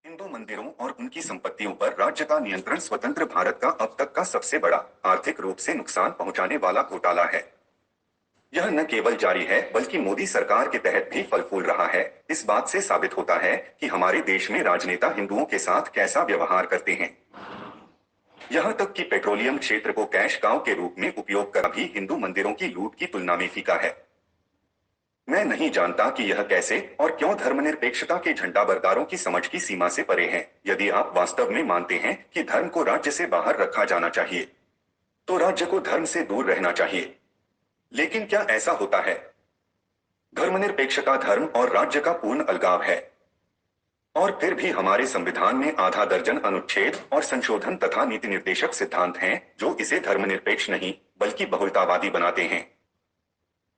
हिंदू मंदिरों और उनकी संपत्तियों पर राज्य का नियंत्रण स्वतंत्र भारत का अब तक का सबसे बड़ा आर्थिक रूप से नुकसान पहुंचाने वाला घोटाला है। यह न केवल जारी है बल्कि मोदी सरकार के तहत भी फल फूल रहा है। इस बात से साबित होता है कि हमारे देश में राजनेता हिंदुओं के साथ कैसा व्यवहार करते हैं। यहाँ तक कि पेट्रोलियम क्षेत्र को कैश काउ के रूप में उपयोग कर भी हिंदू मंदिरों की लूट की तुलना में फीका है। मैं नहीं जानता कि यह कैसे और क्यों धर्मनिरपेक्षता के झंडाबरदारों की समझ की सीमा से परे है। यदि आप वास्तव में मानते हैं कि धर्म को राज्य से बाहर रखा जाना चाहिए, तो राज्य को धर्म से दूर रहना चाहिए। लेकिन क्या ऐसा होता है? धर्मनिरपेक्षता धर्म और राज्य का पूर्ण अलगाव है। और फिर भी हमारे संविधान में आधा दर्जन अनुच्छेद और संशोधन तथा नीति निर्देशक सिद्धांत हैं जो इसे धर्मनिरपेक्ष नहीं बल्कि बहुलतावादी बनाते हैं।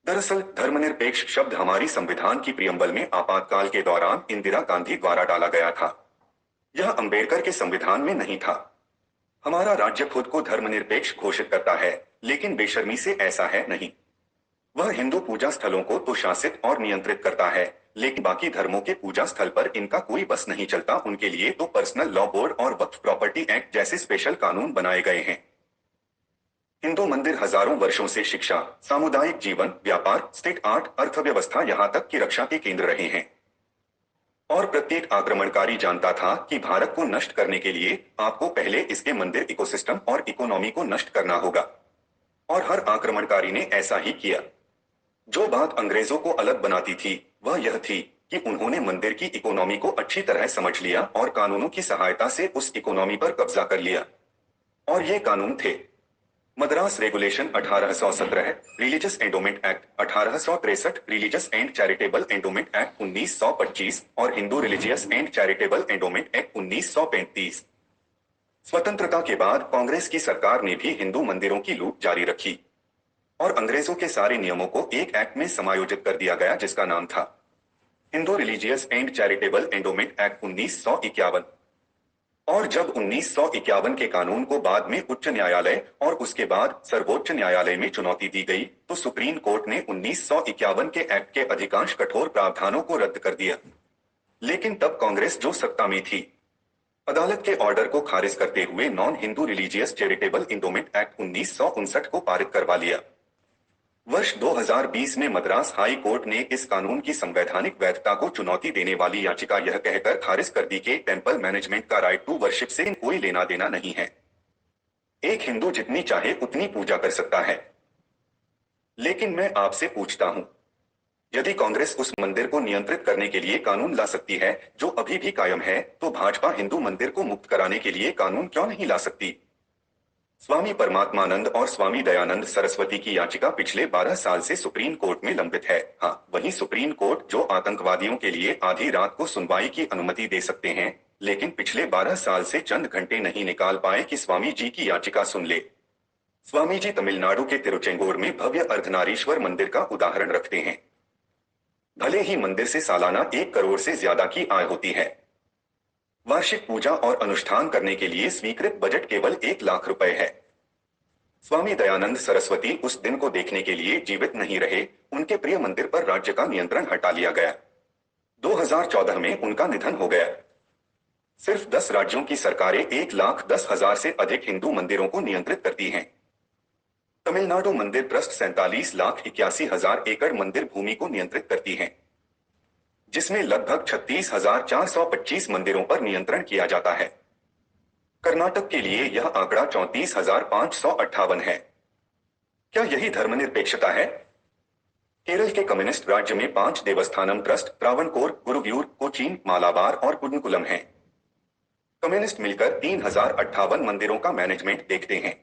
दरअसल धर्मनिरपेक्ष शब्द हमारी संविधान की प्रियम्बल में आपातकाल के दौरान इंदिरा गांधी द्वारा डाला गया था। यह अंबेडकर के संविधान में नहीं था। हमारा राज्य खुद को धर्मनिरपेक्ष घोषित करता है, लेकिन बेशर्मी से ऐसा है नहीं। वह हिंदू पूजा स्थलों को तो शासित और नियंत्रित करता है, लेकिन बाकी धर्मों के पूजा स्थल पर इनका कोई बस नहीं चलता। उनके लिए तो पर्सनल लॉ बोर्ड और वक्फ प्रॉपर्टी एक्ट जैसे स्पेशल कानून बनाए गए हैं। हिंदू मंदिर हजारों वर्षों से शिक्षा, सामुदायिक जीवन, व्यापार, स्टेट आर्ट, अर्थव्यवस्था यहाँ तक कि रक्षा के केंद्र रहे हैं। और प्रत्येक आक्रमणकारी जानता था कि भारत को नष्ट करने के लिए आपको पहले इसके मंदिर इकोसिस्टम और इकोनॉमी को नष्ट करना होगा। और हर आक्रमणकारी ने ऐसा ही किया। जो बात अंग्रेजों को अलग बनाती थी वह यह थी कि उन्होंने मंदिर की इकोनॉमी को अच्छी तरह समझ लिया और कानूनों की सहायता से उस इकोनॉमी पर कब्जा कर लिया। और ये कानून थे Madras regulation 1817, religious endowment act 1863, religious and charitable endowment act 1925 और Hindu religious and charitable endowment act 1935। स्वतंत्रता के बाद कांग्रेस की सरकार ने भी हिंदू मंदिरों की लूट जारी रखी और अंग्रेजों के सारे नियमों को एक एक्ट में समायोजित कर दिया गया जिसका नाम था Hindu religious and charitable endowment act 1951। और जब 1951 के कानून को बाद में उच्च न्यायालय और उसके बाद सर्वोच्च न्यायालय में चुनौती दी गई, तो सुप्रीम कोर्ट ने 1951 के एक्ट के अधिकांश कठोर प्रावधानों को रद्द कर दिया। लेकिन तब कांग्रेस जो सत्ता में थी, अदालत के ऑर्डर को खारिज करते हुए non Hindu religious charitable endowment act 1959 को पारित करवा लिया। वर्ष 2020 में मद्रास हाई कोर्ट ने इस कानून की संवैधानिक वैधता को चुनौती देने वाली याचिका यह कहकर खारिज कर दी कि टेंपल मैनेजमेंट का राइट टू वर्शिप से कोई लेना देना नहीं है। एक हिंदू जितनी चाहे उतनी पूजा कर सकता है। लेकिन मैं आपसे पूछता हूं, यदि कांग्रेस उस मंदिर को नियंत्रित करने के लिए कानून ला सकती है जो अभी भी कायम है, तो भाजपा हिंदू मंदिर को मुक्त कराने के लिए कानून क्यों नहीं ला सकती? स्वामी परमात्मानंद और स्वामी दयानंद सरस्वती की याचिका पिछले 12 साल से सुप्रीम कोर्ट में लंबित है। हाँ, वही सुप्रीम कोर्ट जो आतंकवादियों के लिए आधी रात को सुनवाई की अनुमति दे सकते हैं, लेकिन पिछले 12 साल से चंद घंटे नहीं निकाल पाए कि स्वामी जी की याचिका सुन ले। स्वामी जी तमिलनाडु के तिरुचेंगोर में भव्य अर्धनारीश्वर मंदिर का उदाहरण रखते हैं। भले ही मंदिर से सालाना 1 करोड़ से ज्यादा की आय होती है, वार्षिक पूजा और अनुष्ठान करने के लिए स्वीकृत बजट केवल 1 लाख रुपए है। स्वामी दयानंद सरस्वती उस दिन को देखने के लिए जीवित नहीं रहे, उनके प्रिय मंदिर पर राज्य का नियंत्रण हटा लिया गया। 2014 में उनका निधन हो गया। सिर्फ 10 राज्यों की सरकारें 1,10,000 से अधिक हिंदू मंदिरों को नियंत्रित करती हैं। तमिलनाडु मंदिर ट्रस्ट 47,81,000 एकड़ मंदिर भूमि को नियंत्रित करती है, जिसमें लगभग 36,425 मंदिरों पर नियंत्रण किया जाता है। कर्नाटक के लिए यह आंकड़ा 34,558 है। क्या यही धर्मनिरपेक्षता है? केरल के कम्युनिस्ट राज्य में 5 देवस्थानम ट्रस्ट त्रावणकोर, गुरुव्यूर, कोचीन, मालाबार और कुडनकुलम हैं। कम्युनिस्ट मिलकर 3,058 मंदिरों का मैनेजमेंट देखते हैं।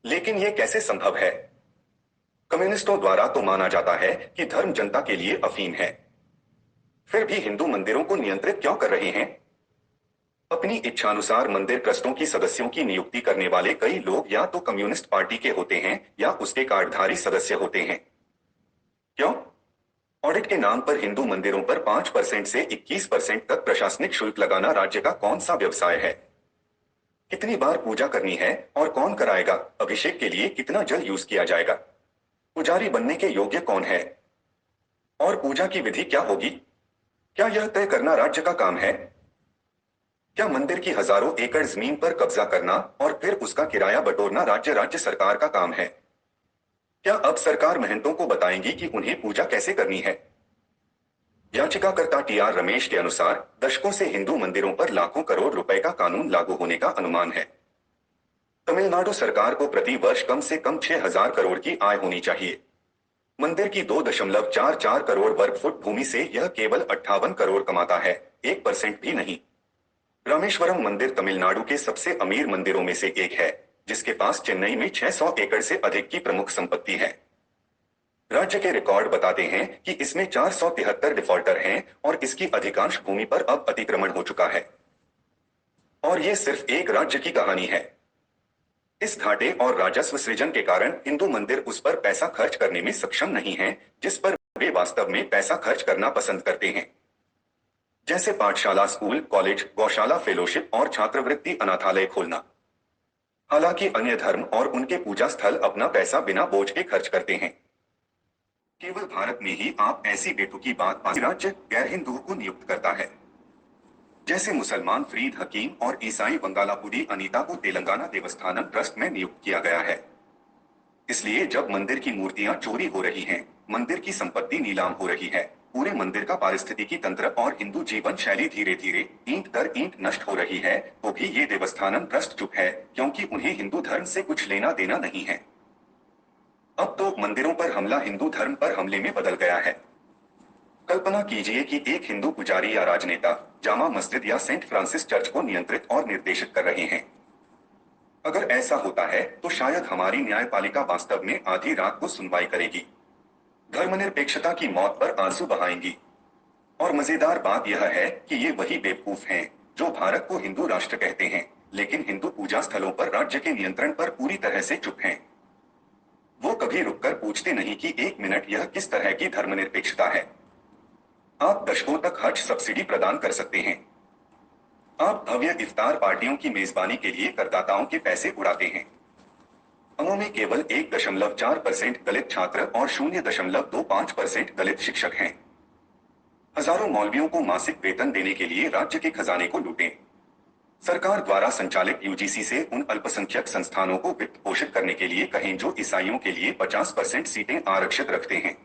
लेकिन यह कैसे संभव है? कम्युनिस्टों द्वारा तो माना जाता है कि धर्म जनता के लिए अफीम है, फिर भी हिंदू मंदिरों को नियंत्रित क्यों कर रहे हैं? अपनी इच्छानुसार मंदिर ट्रस्टों की सदस्यों की नियुक्ति करने वाले कई लोग या तो कम्युनिस्ट पार्टी के होते हैं या उसके कार्डधारी सदस्य होते हैं। क्यों? ऑडिट के नाम पर हिंदू मंदिरों पर 5% से 21% तक प्रशासनिक शुल्क लगाना राज्य का कौन सा व्यवसाय है? कितनी बार पूजा करनी है और कौन कराएगा? अभिषेक के लिए कितना जल यूज किया जाएगा? पुजारी बनने के योग्य कौन है? और पूजा की विधि क्या होगी? क्या यह तय करना राज्य का काम है? क्या मंदिर की हजारों एकड़ जमीन पर कब्जा करना और फिर उसका किराया बटोरना राज्य राज्य सरकार का काम है? क्या अब सरकार महंतों को बताएंगी कि उन्हें पूजा कैसे करनी है? याचिकाकर्ता टी आर रमेश के अनुसार दशकों से हिंदू मंदिरों पर लाखों करोड़ रुपए का कानून लागू होने का अनुमान है। तमिलनाडु सरकार को प्रति वर्ष कम से कम 6,000 करोड़ की आय होनी चाहिए। मंदिर की 2.44 करोड़ वर्ग फुट भूमि से यह केवल 58 करोड़ कमाता है, 1% भी नहीं। रामेश्वरम मंदिर तमिलनाडु के सबसे अमीर मंदिरों में से एक है, जिसके पास चेन्नई में 600 एकड़ से अधिक की प्रमुख संपत्ति है। राज्य के रिकॉर्ड बताते हैं कि इसमें 473 डिफॉल्टर हैं और इसकी अधिकांश भूमि पर अब अतिक्रमण हो चुका है। और ये सिर्फ एक राज्य की कहानी है। इस घाटे और राजस्व सृजन के कारण हिंदू मंदिर उस पर पैसा खर्च करने में सक्षम नहीं है जिस पर वे वास्तव में पैसा खर्च करना पसंद करते हैं, जैसे पाठशाला, स्कूल, कॉलेज, गौशाला, फेलोशिप और छात्रवृत्ति अनाथालय खोलना। हालांकि अन्य धर्म और उनके पूजा स्थल अपना पैसा बिना बोझ के खर्च करते हैं। केवल भारत में ही आप ऐसी बेतुकी बात राज्य गैर हिंदुओं को नियुक्त करता है, जैसे मुसलमान फरीद हकीम और ईसाई बंगालापुरी अनीता को तेलंगाना देवस्थानम ट्रस्ट में नियुक्त किया गया है। इसलिए जब मंदिर की मूर्तियां चोरी हो रही हैं, मंदिर की संपत्ति नीलाम हो रही है, पूरे मंदिर का पारिस्थितिकी तंत्र और हिंदू जीवन शैली धीरे धीरे ईंट दर ईंट नष्ट हो रही है, तो भी ये देवस्थानम ट्रस्ट चुप है, क्योंकि उन्हें हिंदू धर्म से कुछ लेना देना नहीं है। अब तो मंदिरों पर हमला हिंदू धर्म पर हमले में बदल गया है। कल्पना कीजिए कि एक हिंदू पुजारी या राजनेता जामा मस्जिद या सेंट फ्रांसिस चर्च को नियंत्रित और निर्देशित कर रहे हैं। अगर ऐसा होता है तो शायद हमारी न्यायपालिका वास्तव में आधी रात को सुनवाई करेगी, धर्मनिरपेक्षता की मौत पर आंसू बहाएंगी। और मजेदार बात यह है कि ये वही बेवकूफ हैं जो भारत को हिंदू राष्ट्र कहते हैं, लेकिन हिंदू पूजा स्थलों पर राज्य के नियंत्रण पर पूरी तरह से चुप हैं। वो कभी रुककर पूछते नहीं कि एक मिनट, यह किस तरह की धर्मनिरपेक्षता है? आप दशकों तक हज सब्सिडी प्रदान कर सकते हैं। आप भव्य इफ्तार पार्टियों की मेजबानी के लिए करदाताओं के पैसे उड़ाते हैं। अमों में केवल 1.4% दलित छात्र और 0.25% दलित शिक्षक हैं। हजारों मौलवियों को मासिक वेतन देने के लिए राज्य के खजाने को लूटें। सरकार द्वारा संचालित यूजीसी से उन अल्पसंख्यक संस्थानों को वित्त पोषित करने के लिए कहें जो ईसाइयों के लिए 50% सीटें आरक्षित रखते हैं।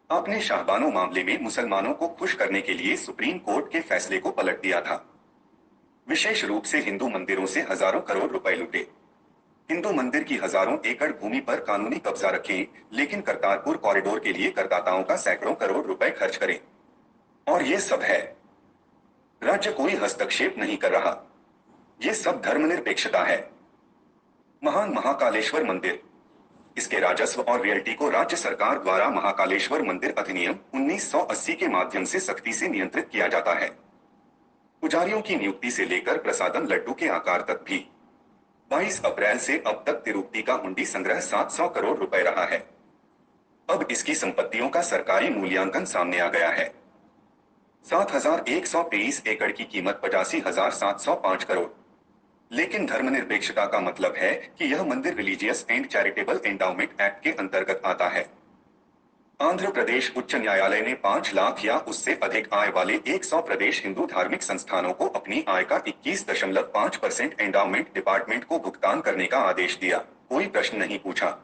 आपने शाहबानो मामले में मुसलमानों को खुश करने के लिए सुप्रीम कोर्ट के फैसले को पलट दिया था। विशेष रूप से हिंदू मंदिरों से हजारों करोड़ रुपए लूटे। हिंदू मंदिर की हजारों एकड़ भूमि पर कानूनी कब्जा रखें, लेकिन करतारपुर कॉरिडोर के लिए करदाताओं का सैकड़ों करोड़ रुपए खर्च करें। और ये सब है। राज्य कोई हस्तक्षेप नहीं कर रहा। ये सब धर्मनिरपेक्षता है। महान महाकालेश्वर मंदिर, इसके राजस्व और रियल्टी को राज्य सरकार द्वारा महाकालेश्वर मंदिर अधिनियम 1980 के माध्यम से सख्ती से नियंत्रित किया जाता है। पुजारियों की नियुक्ति से लेकर प्रसादम लड्डू के आकार तक भी। 22 अप्रैल से अब तक तिरुपति का हुंडी संग्रह 700 करोड़ रुपए रहा है। अब इसकी संपत्तियों का सरकारी मूल्यांकन सामने आ गया है। 7,123 एकड़ की कीमत 85,705 करोड़। लेकिन धर्मनिरपेक्षता का मतलब है कि यह मंदिर religious and charitable endowment act के अंतर्गत आता है। आंध्र प्रदेश उच्च न्यायालय ने 5 लाख या उससे अधिक आय वाले 100 प्रदेश हिंदू धार्मिक संस्थानों को अपनी आय का 21.5% एंडाउमेंट डिपार्टमेंट को भुगतान करने का आदेश दिया। कोई प्रश्न नहीं पूछा,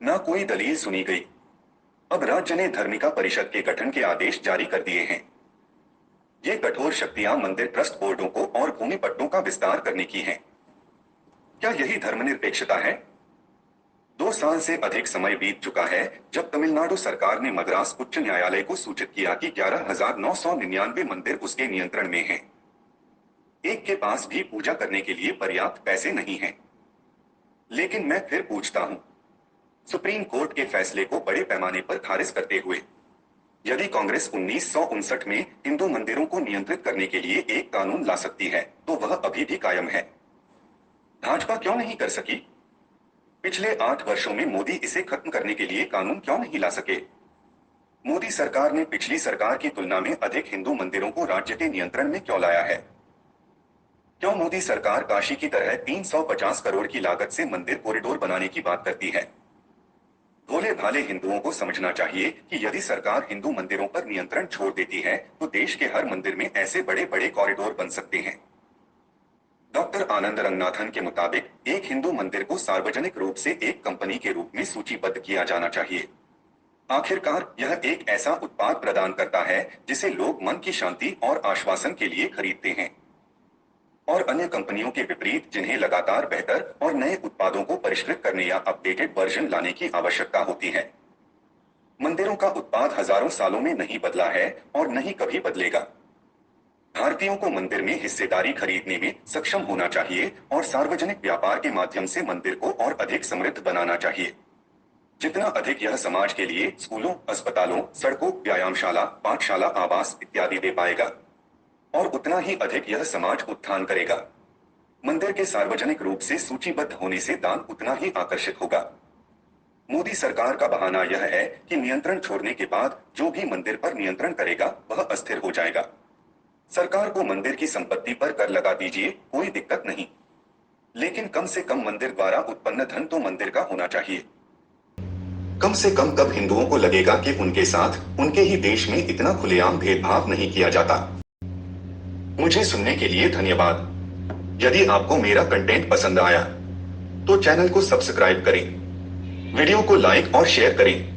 न कोई दलील सुनी गई। अब राज्य ने धर्मिका परिषद के गठन के आदेश जारी कर दिए हैं। ये कठोर शक्तियां मंदिर ट्रस्ट बोर्डों को और भूमि पट्टों का विस्तार करने की हैं। क्या यही धर्मनिरपेक्षता है? 2 साल से अधिक समय बीत चुका है जब तमिलनाडु सरकार ने मद्रास उच्च न्यायालय को सूचित किया कि 11,999 मंदिर उसके नियंत्रण में हैं। एक के पास भी पूजा करने के लिए पर्याप्त पैसे नहीं हैं। लेकिन मैं फिर पूछता हूं, सुप्रीम कोर्ट के फैसले को बड़े पैमाने पर खारिज करते हुए, यदि कांग्रेस 1959 में हिंदू मंदिरों को नियंत्रित करने के लिए एक कानून ला सकती है, तो वह अभी भी कायम है। भाजपा क्यों नहीं कर सकी? पिछले 8 वर्षों में मोदी इसे खत्म करने के लिए कानून क्यों नहीं ला सके? मोदी सरकार ने पिछली सरकार की तुलना में अधिक हिंदू मंदिरों को राज्य के नियंत्रण में क्यों लाया है? क्यों मोदी सरकार काशी की तरह 350 करोड़ की लागत से मंदिर कॉरिडोर बनाने की बात करती है? भोले भाले हिंदुओं को समझना चाहिए कि यदि सरकार हिंदू मंदिरों पर नियंत्रण छोड़ देती है तो देश के हर मंदिर में ऐसे बड़े बड़े कॉरिडोर बन सकते हैं डॉक्टर आनंद रंगनाथन के मुताबिक एक हिंदू मंदिर को सार्वजनिक रूप से एक कंपनी के रूप में सूचीबद्ध किया जाना चाहिए। आखिरकार यह एक ऐसा उत्पाद प्रदान करता है जिसे लोग मन की शांति और आश्वासन के लिए खरीदते हैं, और अन्य कंपनियों के विपरीत जिन्हें लगातार बेहतर और नए उत्पादों को परिष्कृत करने या अपडेटेड वर्जन लाने की आवश्यकता होती है। मंदिरों का उत्पाद हजारों सालों में नहीं बदला है और नहीं कभी बदलेगा। भारतीयों को मंदिर में हिस्सेदारी खरीदने में सक्षम होना चाहिए और सार्वजनिक व्यापार के माध्यम से मंदिर को और अधिक समृद्ध बनाना चाहिए। जितना अधिक यह समाज के लिए स्कूलों, अस्पतालों, सड़कों, व्यायामशाला, पाठशाला, आवास इत्यादि दे पाएगा, और उतना ही अधिक यह समाज उत्थान करेगा। मंदिर के सार्वजनिक रूप से सूचीबद्ध होने से दान उतना ही आकर्षित होगा। मोदी सरकार का बहाना यह है कि नियंत्रण छोड़ने के बाद जो भी मंदिर पर नियंत्रण करेगा वह अस्थिर हो जाएगा। सरकार को मंदिर की संपत्ति पर कर लगा दीजिए, कोई दिक्कत नहीं, लेकिन कम से कम मंदिर द्वारा उत्पन्न धन तो मंदिर का होना चाहिए। कम से कम तब हिंदुओं को लगेगा कि उनके साथ उनके ही देश में इतना खुलेआम भेदभाव नहीं किया जाता। मुझे सुनने के लिए धन्यवाद। यदि आपको मेरा कंटेंट पसंद आया तो चैनल को सब्सक्राइब करें, वीडियो को लाइक और शेयर करें।